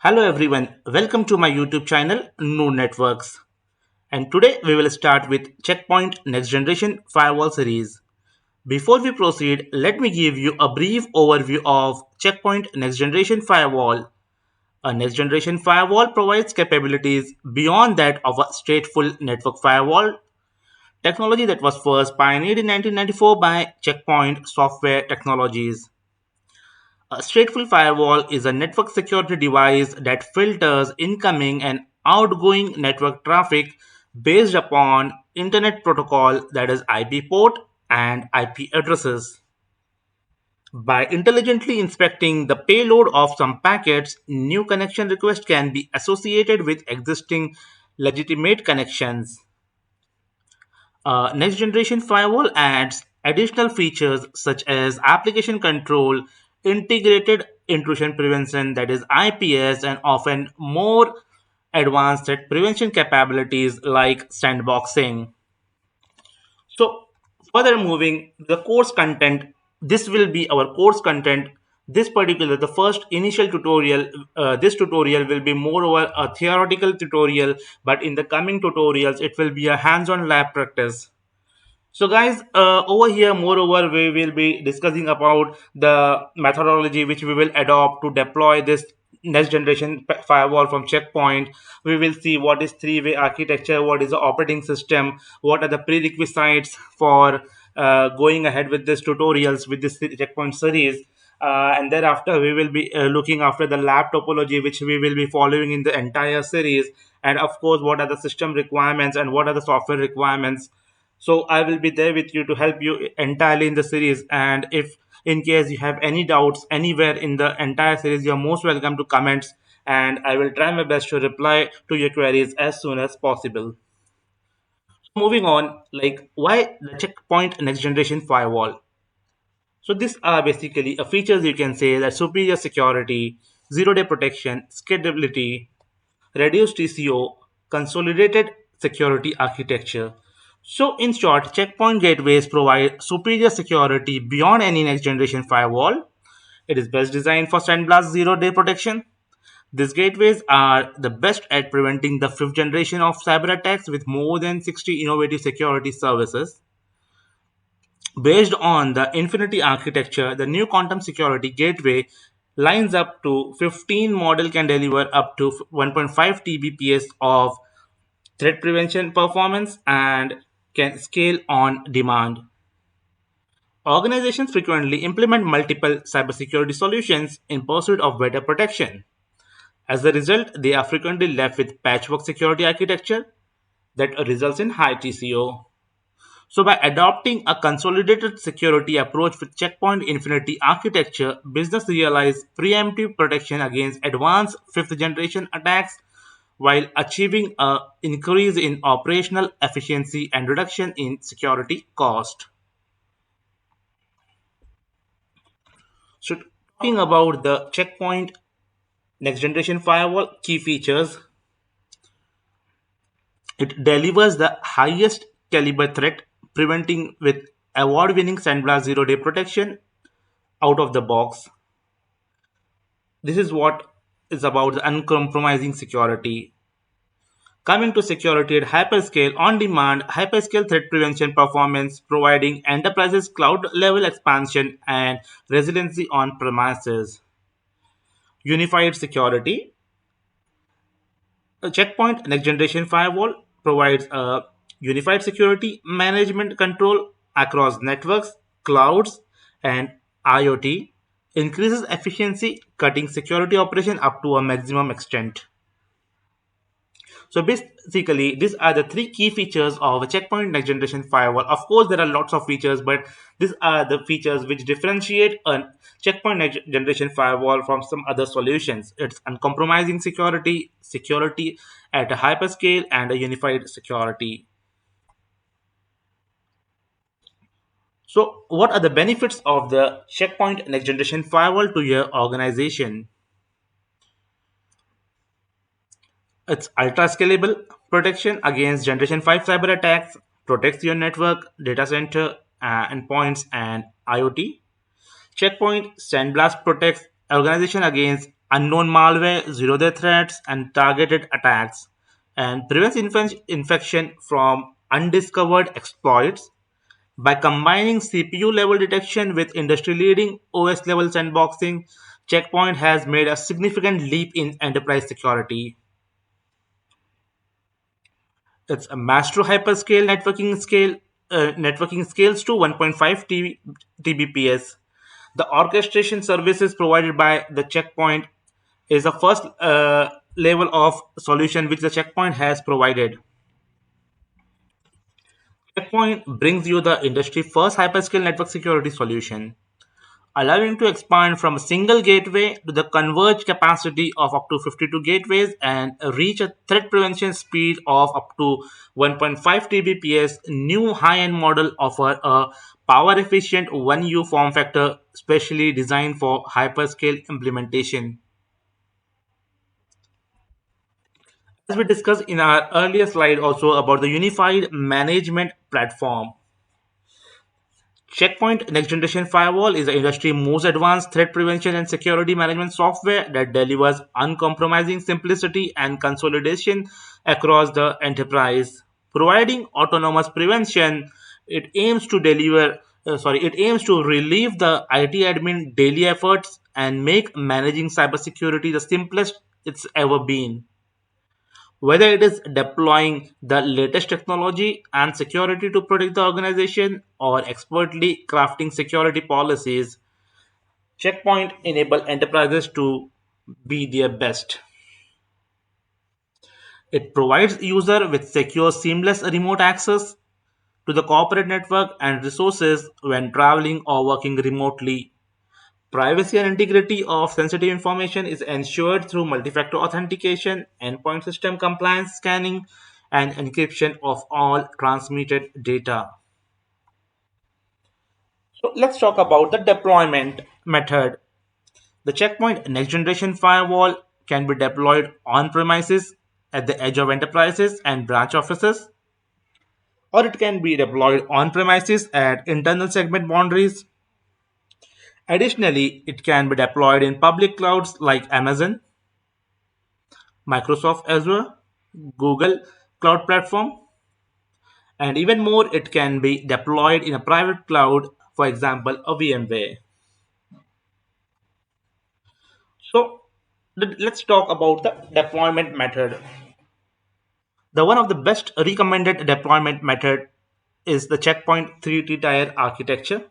Hello everyone, welcome to my YouTube channel No Networks. And today we will start with Checkpoint Next Generation Firewall series. Before we proceed, let me give you a brief overview of Checkpoint Next Generation Firewall. A next generation firewall provides capabilities beyond that of a stateful network firewall, technology that was first pioneered in 1994 by Checkpoint Software Technologies. A stateful firewall is a network security device that filters incoming and outgoing network traffic based upon Internet Protocol, that is IP port and IP addresses. By intelligently inspecting the payload of some packets, new connection requests can be associated with existing legitimate connections. Next generation firewall adds additional features such as application control, integrated intrusion prevention, that is IPS, and often more advanced threat prevention capabilities like sandboxing. So, further moving the course content, this will be our course content. This particular, the first initial tutorial, this tutorial will be more over a theoretical tutorial, but in the coming tutorials, it will be a hands-on lab practice. So guys, over here, moreover, we will be discussing about the methodology which we will adopt to deploy this next generation firewall from Checkpoint. We will see what is three-way architecture, what is the operating system, what are the prerequisites for going ahead with this tutorials with this Checkpoint series. And thereafter, we will be looking after the lab topology, which we will be following in the entire series. And of course, what are the system requirements and what are the software requirements. So I will be there with you to help you entirely in the series. And if in case you have any doubts anywhere in the entire series, you're most welcome to comments, and I will try my best to reply to your queries as soon as possible. Moving on, like why the Checkpoint Next Generation Firewall? So these are basically a features you can say that superior security, zero-day protection, scalability, reduced TCO, consolidated security architecture. So, in short, checkpoint gateways provide superior security beyond any next generation firewall. It is best designed for sandblast zero day protection. These gateways are the best at preventing the fifth generation of cyber attacks with more than 60 innovative security services. Based on the Infinity architecture, the new quantum security gateway lines up to 15 model can deliver up to 1.5 Tbps of threat prevention performance and can scale on demand. Organizations frequently implement multiple cybersecurity solutions in pursuit of better protection. As a result, they are frequently left with patchwork security architecture that results in high TCO. So, by adopting a consolidated security approach with Checkpoint Infinity architecture, business realize preemptive protection against advanced fifth generation attacks while achieving an increase in operational efficiency and reduction in security cost. So, talking about the Checkpoint Next Generation Firewall key features, it delivers the highest caliber threat, preventing with award-winning Sandblast zero-day protection out of the box. This is what is about the uncompromising security. Coming to security at hyperscale, on-demand hyperscale threat prevention performance, providing enterprises cloud-level expansion and resiliency on premises. Unified security. A Checkpoint Next Generation Firewall provides a unified security management control across networks, clouds, and IoT, increases efficiency, cutting security operation up to a maximum extent. So basically, these are the three key features of a Checkpoint Next Generation Firewall. Of course, there are lots of features, but these are the features which differentiate a Checkpoint Next Generation Firewall from some other solutions. It's uncompromising security, security at a hyperscale, and a unified security. So, what are the benefits of the Checkpoint Next Generation Firewall to your organization? It's ultra scalable protection against Generation 5 cyber attacks, protects your network, data center, endpoints, and IoT. Checkpoint Sandblast protects organization against unknown malware, zero-day threats, and targeted attacks, and prevents infection from undiscovered exploits. By combining CPU level detection with industry leading OS level sandboxing, Checkpoint has made a significant leap in enterprise security. It's a master hyperscale networking scales to 1.5 Tbps. The orchestration services provided by the Checkpoint is the first level of solution which the Checkpoint has provided. Checkpoint brings you the industry first hyperscale network security solution, allowing to expand from a single gateway to the converged capacity of up to 52 gateways and reach a threat prevention speed of up to 1.5 Tbps. New high-end model offer a power efficient 1U form factor specially designed for hyperscale implementation. As we discussed in our earlier slide also about the unified management platform, Checkpoint Next Generation Firewall is the industry's most advanced threat prevention and security management software that delivers uncompromising simplicity and consolidation across the enterprise. Providing autonomous prevention, it aims to relieve the IT admin daily efforts and make managing cybersecurity the simplest it's ever been. Whether it is deploying the latest technology and security to protect the organization or expertly crafting security policies, Checkpoint enable enterprises to be their best. It provides user with secure, seamless remote access to the corporate network and resources when traveling or working remotely. Privacy and integrity of sensitive information is ensured through multi-factor authentication, endpoint system compliance scanning, and encryption of all transmitted data. So let's talk about the deployment method. The Checkpoint Next Generation Firewall can be deployed on premises at the edge of enterprises and branch offices, or it can be deployed on premises at internal segment boundaries. Additionally, it can be deployed in public clouds like Amazon, Microsoft Azure, Google Cloud Platform, and even more, it can be deployed in a private cloud, for example, a VMware. So, let's talk about the deployment method. The one of the best recommended deployment method is the Checkpoint 3T tier architecture.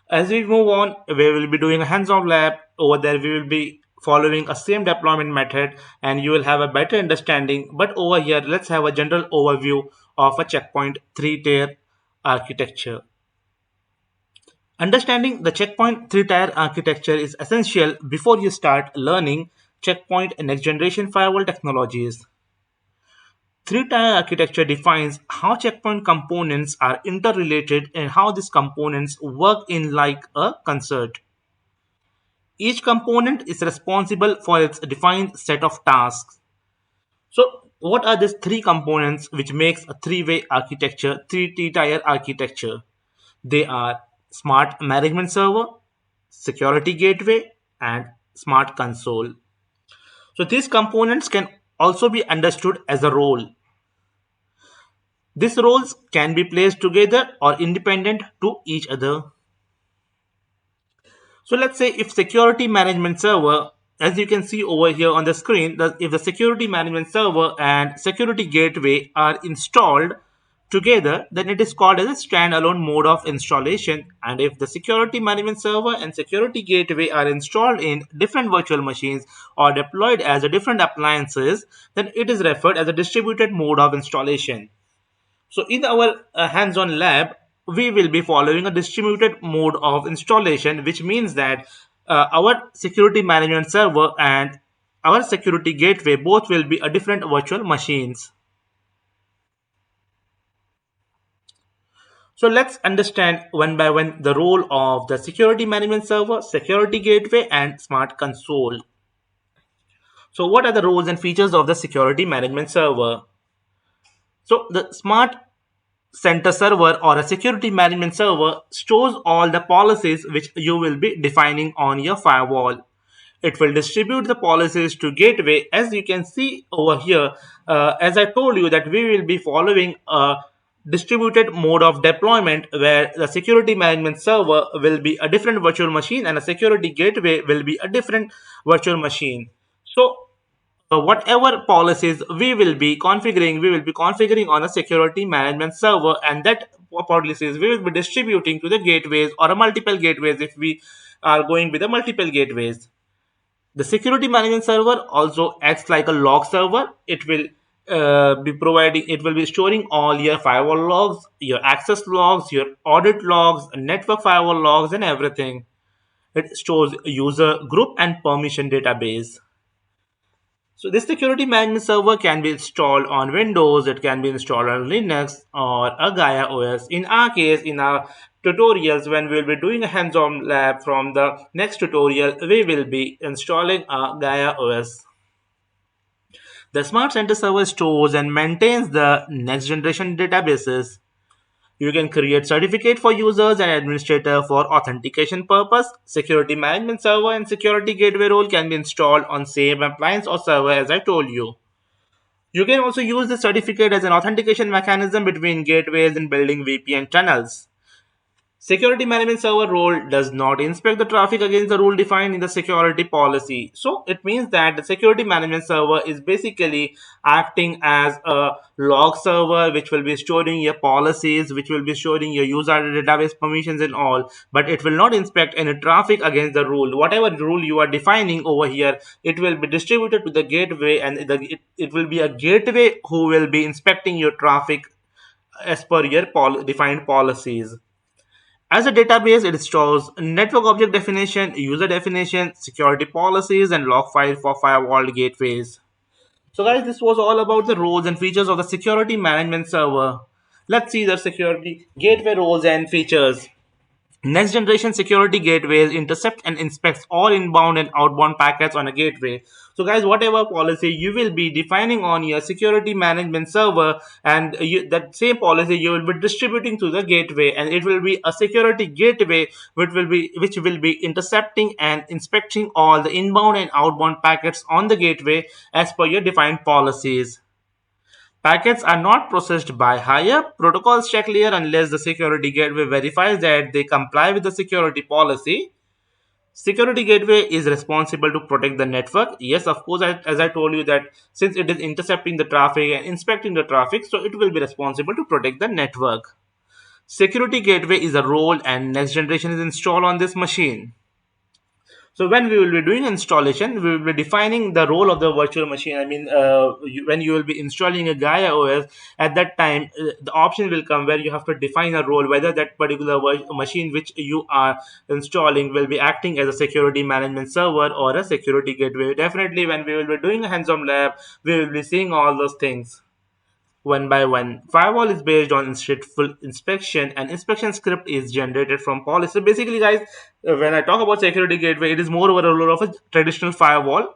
As we move on, we will be doing a hands-on lab. Over there, we will be following a same deployment method and you will have a better understanding. But over here, let's have a general overview of a Checkpoint 3-tier architecture. Understanding the Checkpoint 3-tier architecture is essential before you start learning Checkpoint next generation firewall technologies. Three-tier architecture defines how checkpoint components are interrelated and how these components work in like a concert. Each component is responsible for its defined set of tasks. So, what are these three components which makes a three-way architecture, three-tier architecture? They are smart management server, security gateway, and smart console. So, these components can also be understood as a role. These roles can be placed together or independent to each other. So let's say if security management server, as you can see over here on the screen, that if the security management server and security gateway are installed together, then it is called as a standalone mode of installation. And if the security management server and security gateway are installed in different virtual machines or deployed as a different appliances, then it is referred as a distributed mode of installation. So in our hands-on lab, we will be following a distributed mode of installation, which means that our security management server and our security gateway both will be a different virtual machines. So let's understand one by one the role of the security management server, security gateway, and smart console. So what are the roles and features of the security management server? So the smart center server or a security management server stores all the policies which you will be defining on your firewall. It will distribute the policies to gateway. As you can see over here, as I told you that we will be following a distributed mode of deployment where the security management server will be a different virtual machine and a security gateway will be a different virtual machine. So whatever policies we will be configuring on a security management server, and that policies we will be distributing to the gateways or a multiple gateways if we are going with the multiple gateways. The security management server also acts like a log server. It will it will be storing all your firewall logs, your access logs, your audit logs, network firewall logs, and everything. It stores user group and permission database. So this security management server can be installed on Windows, it can be installed on Linux or a Gaia OS. In our case, in our tutorials, when we will be doing a hands-on lab from the next tutorial, we will be installing a Gaia OS. The Smart Center server stores and maintains the next generation databases. You can create certificate for users and administrator for authentication purpose. Security management server and security gateway role can be installed on same appliance or server as I told you. You can also use the certificate as an authentication mechanism between gateways and building VPN tunnels. Security management server role does not inspect the traffic against the rule defined in the security policy. So it means that the security management server is basically acting as a log server which will be storing your policies, which will be storing your user database permissions and all, but it will not inspect any traffic against the rule. Whatever rule you are defining over here, it will be distributed to the gateway, and it will be a gateway who will be inspecting your traffic as per your defined policies. As a database, it stores network object definition, user definition, security policies, and log file for firewall gateways. So guys, this was all about the roles and features of the security management server. Let's see the security gateway roles and features. Next generation security gateways intercept and inspects all inbound and outbound packets on a gateway. So guys, whatever policy you will be defining on your security management server, and that same policy you will be distributing to the gateway, and it will be a security gateway which will be intercepting and inspecting all the inbound and outbound packets on the gateway as per your defined policies. Packets are not processed by higher protocols check layer unless the security gateway verifies that they comply with the security policy. Security gateway is responsible to protect the network. Yes, of course, as I told you that since it is intercepting the traffic and inspecting the traffic, so it will be responsible to protect the network. Security gateway is a role and next generation is installed on this machine. So when we will be doing installation, we will be defining the role of the virtual machine. I mean, when you will be installing a Gaia OS, at that time, the option will come where you have to define a role, whether that particular machine which you are installing will be acting as a security management server or a security gateway. Definitely, when we will be doing a hands-on lab, we will be seeing all those things one by one. Firewall is based on stateful inspection, and inspection script is generated from policy. So basically, guys, when I talk about security gateway, it is more over a role of a traditional firewall.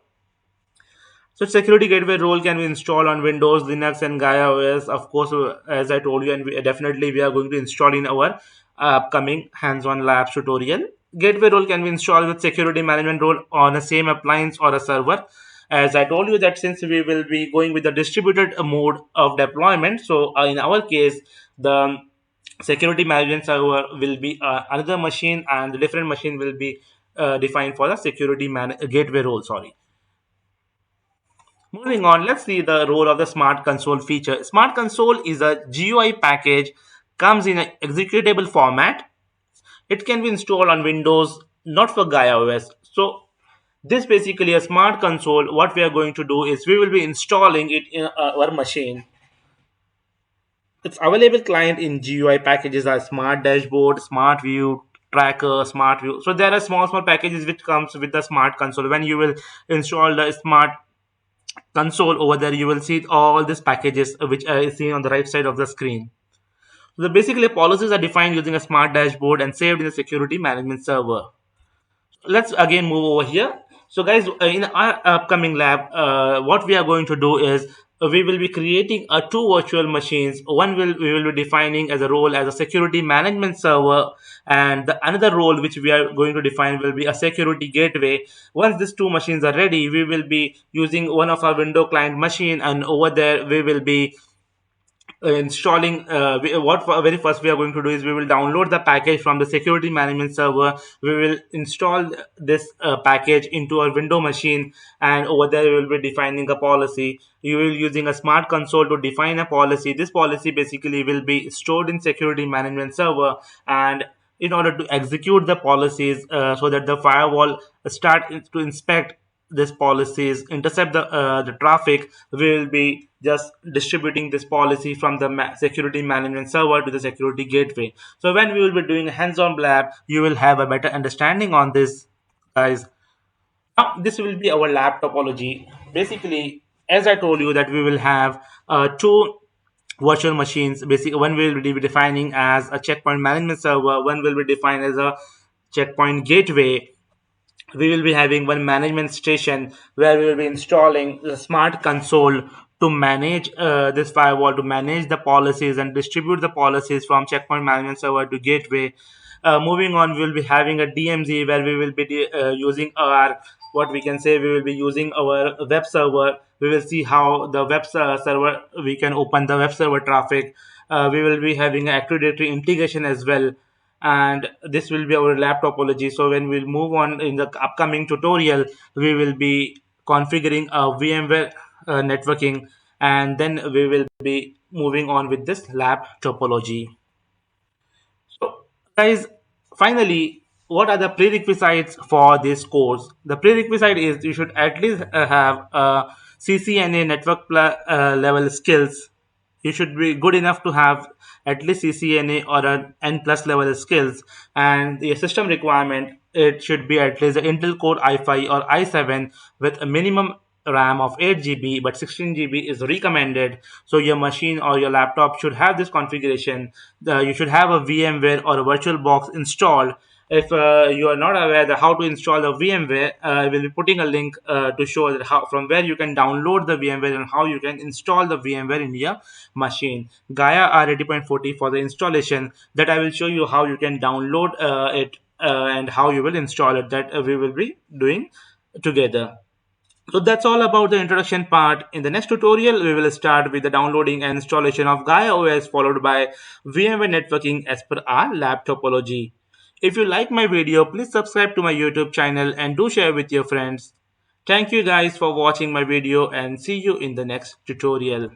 So security gateway role can be installed on Windows, Linux, and Gaia OS. Of course, as I told you, and definitely we are going to install in our upcoming hands-on labs tutorial. Gateway role can be installed with security management role on a same appliance or a server. As I told you that since we will be going with the distributed mode of deployment, so in our case, the security management server will be another machine, and the different machine will be defined for the gateway role. Sorry. Moving on, let's see the role of the Smart Console feature. Smart Console is a GUI package, comes in an executable format. It can be installed on Windows, not for Gaia OS. So this basically a Smart Console. What we are going to do is we will be installing it in our machine. Its available client in GUI packages are Smart Dashboard, Smart View, Tracker, Smart View. So there are small packages which comes with the Smart Console. When you will install the Smart Console over there, you will see all these packages which are seen on the right side of the screen. So basically policies are defined using a Smart Dashboard and saved in the security management server. Let's again move over here. So guys, in our upcoming lab, what we are going to do is we will be creating two virtual machines. One will we will be defining as a role as a security management server, and the another role which we are going to define will be a security gateway. Once these two machines are ready, we will be using one of our window client machine, and over there we will be installing very first we are going to do is we will download the package from the security management server. We will install this package into our window machine, and over there we will be defining a policy. You will using a smart console to define a policy. This policy basically will be stored in security management server, and in order to execute the policies so that the firewall start to inspect these policies, intercept the traffic, we will be just distributing this policy from the security management server to the security gateway. So when we will be doing a hands-on lab, you will have a better understanding on this, guys. Now this will be our lab topology. Basically, as I told you that we will have two virtual machines. Basically, one will be defining as a checkpoint management server, one will be defined as a checkpoint gateway. We will be having one management station where we will be installing the smart console to manage this firewall, to manage the policies and distribute the policies from checkpoint management server to gateway. Moving on, we will be having a DMZ where we will be using our, what we can say, we will be using our web server. We will see how the server, we can open the web server traffic. We will be having an Active Directory integration as well, and this will be our lab topology. So when we'll move on in the upcoming tutorial, we will be configuring a VMware networking, and then we will be moving on with this lab topology. So, guys, finally, what are the prerequisites for this course? The prerequisite is you should at least have CCNA network level skills. You should be good enough to have at least CCNA or an N plus level skills. And the system requirement, it should be at least an Intel Core i5 or i7 with a minimum RAM of 8 GB, but 16 GB is recommended. So your machine or your laptop should have this configuration. You should have a VMware or a VirtualBox installed. If you are not aware that how to install the VMware, I will be putting a link to show that how, from where you can download the VMware and how you can install the VMware in your machine. Gaia R80.40 for the installation, that I will show you how you can download it and how you will install it. That we will be doing together. So that's all about the introduction part. In the next tutorial, we will start with the downloading and installation of Gaia OS, followed by VMware networking as per our lab topology. If you like my video, please subscribe to my YouTube channel and do share with your friends. Thank you guys for watching my video, and see you in the next tutorial.